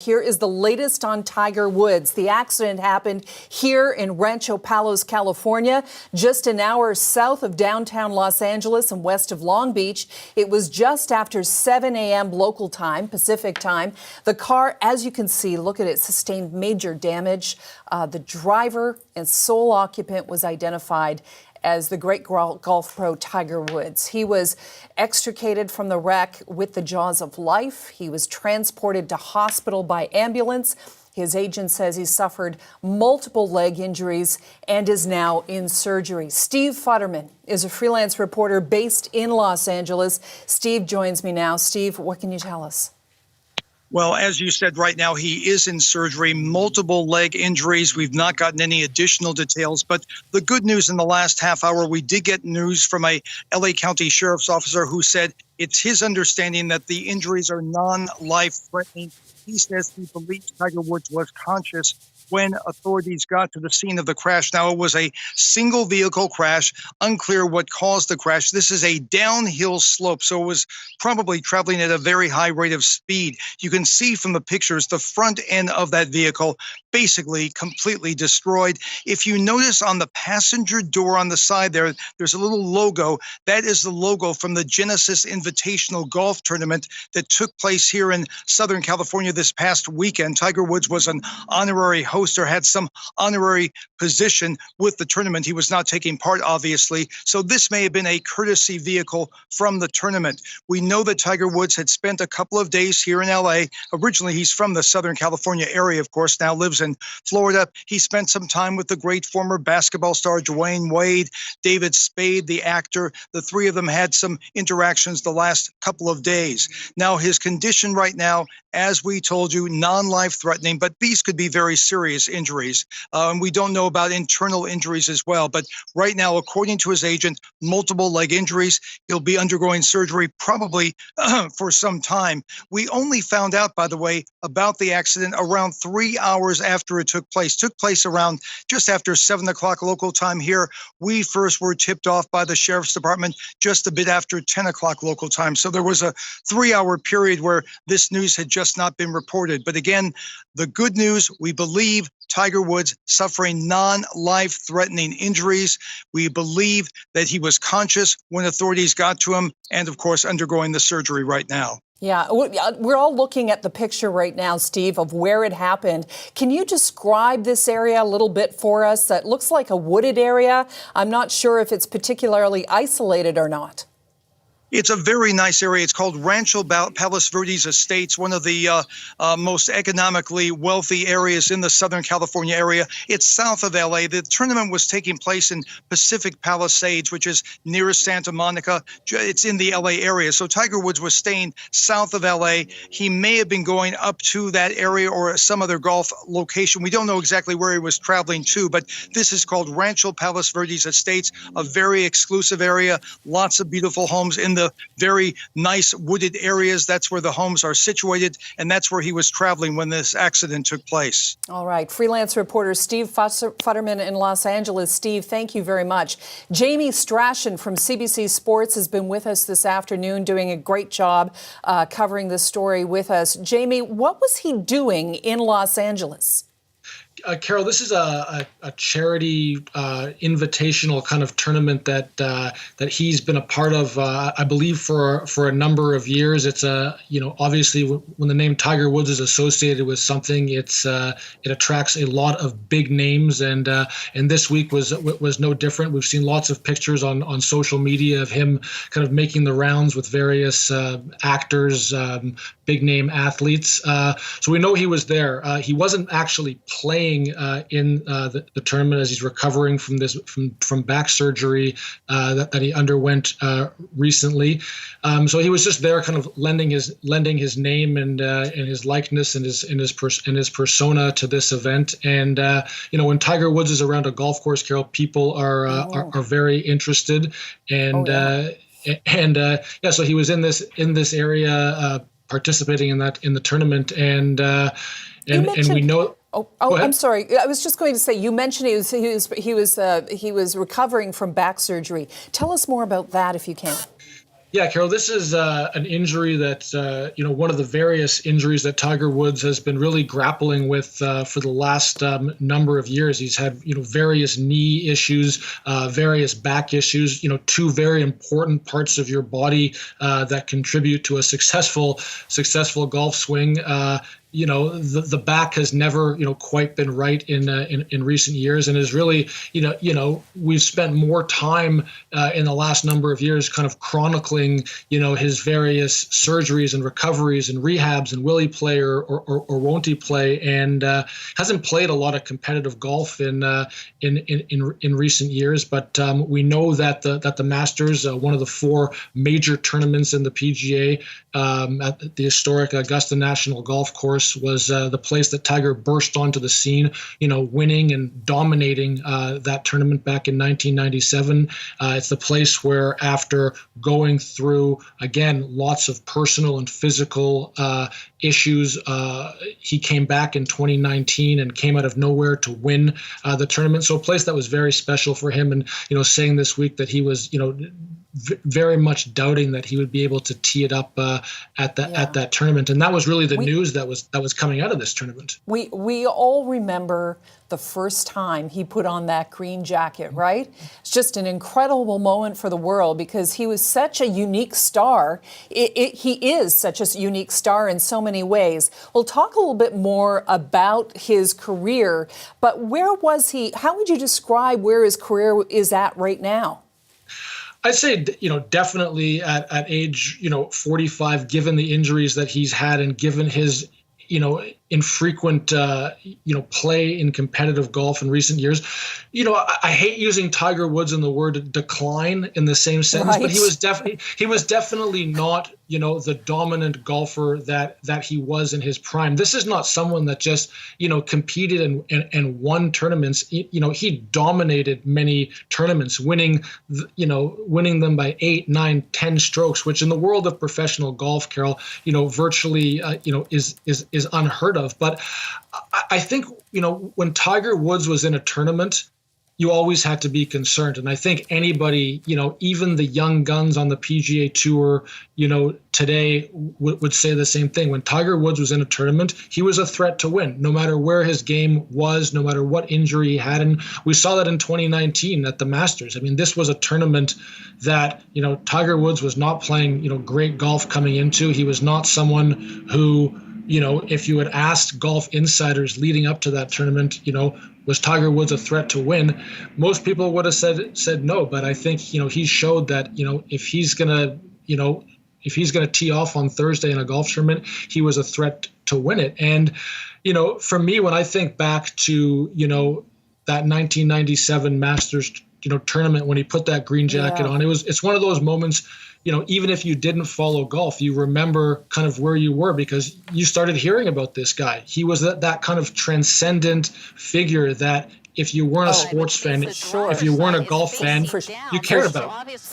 Here is the latest on Tiger Woods. The accident happened here in Rancho Palos, California, just an hour south of downtown Los Angeles and west of Long Beach. It was just after 7 a.m. local time, Pacific time. The car, as you can see, look at it, sustained major damage. The driver and sole occupant was identified as the great golf pro Tiger Woods. He was extricated from the wreck with the jaws of life. He was transported to hospital by ambulance. His agent says he suffered multiple leg injuries and is now in surgery. Steve Futterman is a freelance reporter based in Los Angeles. Steve joins me now. Steve, what can you tell us? Well, as you said, right now he is in surgery, multiple leg injuries. We've not gotten any additional details, but the good news in the last half hour, we did get news from a LA County Sheriff's officer who said it's his understanding that the injuries are non-life threatening. He says he believes Tiger Woods was conscious when authorities got to the scene of the crash. Now, it was a single vehicle crash. Unclear what caused the crash. This is a downhill slope, so it was probably traveling at a very high rate of speed. You can see from the pictures the front end of that vehicle basically completely destroyed. If you notice on the passenger door on the side there, there's a little logo. That is the logo from the Genesis Invitational Golf Tournament that took place here in Southern California this past weekend. Tiger Woods was an honorary host or had some honorary position with the tournament. He was not taking part, obviously. So this may have been a courtesy vehicle from the tournament. We know that Tiger Woods had spent a couple of days here in LA. Originally, he's from the Southern California area, of course, now lives in Florida. He spent some time with the great former basketball star Dwayne Wade, David Spade, the actor. The three of them had some interactions the last couple of days. Now, his condition right now, as we told you, non-life threatening, but these could be very serious injuries. And we don't know about internal injuries as well. But right now, according to his agent, multiple leg injuries. He'll be undergoing surgery probably for some time. We only found out, by the way, about the accident around 3 hours after it took place. Took place around just after 7 o'clock local time here. We first were tipped off by the Sheriff's Department just a bit after 10 o'clock local time. So there was a 3-hour period where this news had just not been reported. But again, the good news, we believe Tiger Woods suffering non-life threatening injuries. We believe that he was conscious when authorities got to him and, of course, undergoing the surgery right now. Yeah, we're all looking at the picture right now, Steve, of where it happened. Can you describe this area a little bit for us? It looks like a wooded area. I'm not sure if it's particularly isolated or not. It's a very nice area. It's called Rancho Palos Verdes Estates, one of the most economically wealthy areas in the Southern California area. It's south of LA. The tournament was taking place in Pacific Palisades, which is near Santa Monica. It's in the LA area. So Tiger Woods was staying south of LA. He may have been going up to that area or some other golf location. We don't know exactly where he was traveling to, but this is called Rancho Palos Verdes Estates, a very exclusive area, lots of beautiful homes in the very nice wooded areas. That's where the homes are situated, and that's where he was traveling when this accident took place. All right. Freelance reporter Steve Futterman in Los Angeles. Steve, thank you very much. Jamie Strachan from CBC Sports has been with us this afternoon, doing a great job covering this story with us. Jamie, what was he doing in Los Angeles? Carol, this is a charity invitational kind of tournament that he's been a part of, I believe, for a number of years. It's obviously when the name Tiger Woods is associated with something, it attracts a lot of big names, and this week was no different. We've seen lots of pictures on social media of him kind of making the rounds with various actors, big name athletes. So we know he was there. He wasn't actually playing in the tournament as he's recovering from back surgery that he underwent recently. So he was just there, kind of lending his name and his likeness and his persona to this event. And when Tiger Woods is around a golf course, Carol, people are very interested. And so he was in this area participating in the tournament, and we know. Oh, I'm sorry. I was just going to say, you mentioned he was recovering from back surgery. Tell us more about that if you can. Yeah, Carol, this is an injury that, one of the various injuries that Tiger Woods has been really grappling with for the last number of years. He's had, various knee issues, various back issues, two very important parts of your body that contribute to a successful golf swing. The back has never quite been right in recent years, and is really we've spent more time in the last number of years kind of chronicling his various surgeries and recoveries and rehabs, and will he play or won't he play, and hasn't played a lot of competitive golf in recent years. But we know that the Masters, one of the four major tournaments in the PGA, at the historic Augusta National Golf Course, was the place that Tiger burst onto the scene, winning and dominating that tournament back in 1997. It's the place where, after going through, again, lots of personal and physical issues, he came back in 2019 and came out of nowhere to win the tournament. So a place that was very special for him, and saying this week that he was very much doubting that he would be able to tee it up at that tournament, and that was really the news that was coming out of this tournament. We all remember the first time he put on that green jacket, right? It's just an incredible moment for the world, because he was such a unique star. He is such a unique star in so many ways. We'll talk a little bit more about his career, but where was he? How would you describe where his career is at right now? I'd say, definitely at age, 45, given the injuries that he's had, and given his, infrequent, play in competitive golf in recent years. I hate using Tiger Woods and the word decline in the same sentence, right, but he was definitely not, the dominant golfer that he was in his prime. This is not someone that just, competed and won tournaments. He dominated many tournaments, winning them by 8, 9, 10 strokes, which in the world of professional golf, Carol, virtually, is unheard of. But I think, when Tiger Woods was in a tournament, you always had to be concerned. And I think anybody, even the young guns on the PGA Tour, today would say the same thing. When Tiger Woods was in a tournament, he was a threat to win, no matter where his game was, no matter what injury he had. And we saw that in 2019 at the Masters. I mean, this was a tournament that, Tiger Woods was not playing, great golf coming into. He was not someone who, if you had asked golf insiders leading up to that tournament, was Tiger Woods a threat to win? Most people would have said no. But I think, he showed that, if he's going to tee off on Thursday in a golf tournament, he was a threat to win it. And, for me, when I think back to, that 1997 Masters, tournament, when he put that green jacket on, it's one of those moments, even if you didn't follow golf, you remember kind of where you were, because you started hearing about this guy. He was that kind of transcendent figure that if you weren't a sports fan, if you weren't a golf fan, you cared about.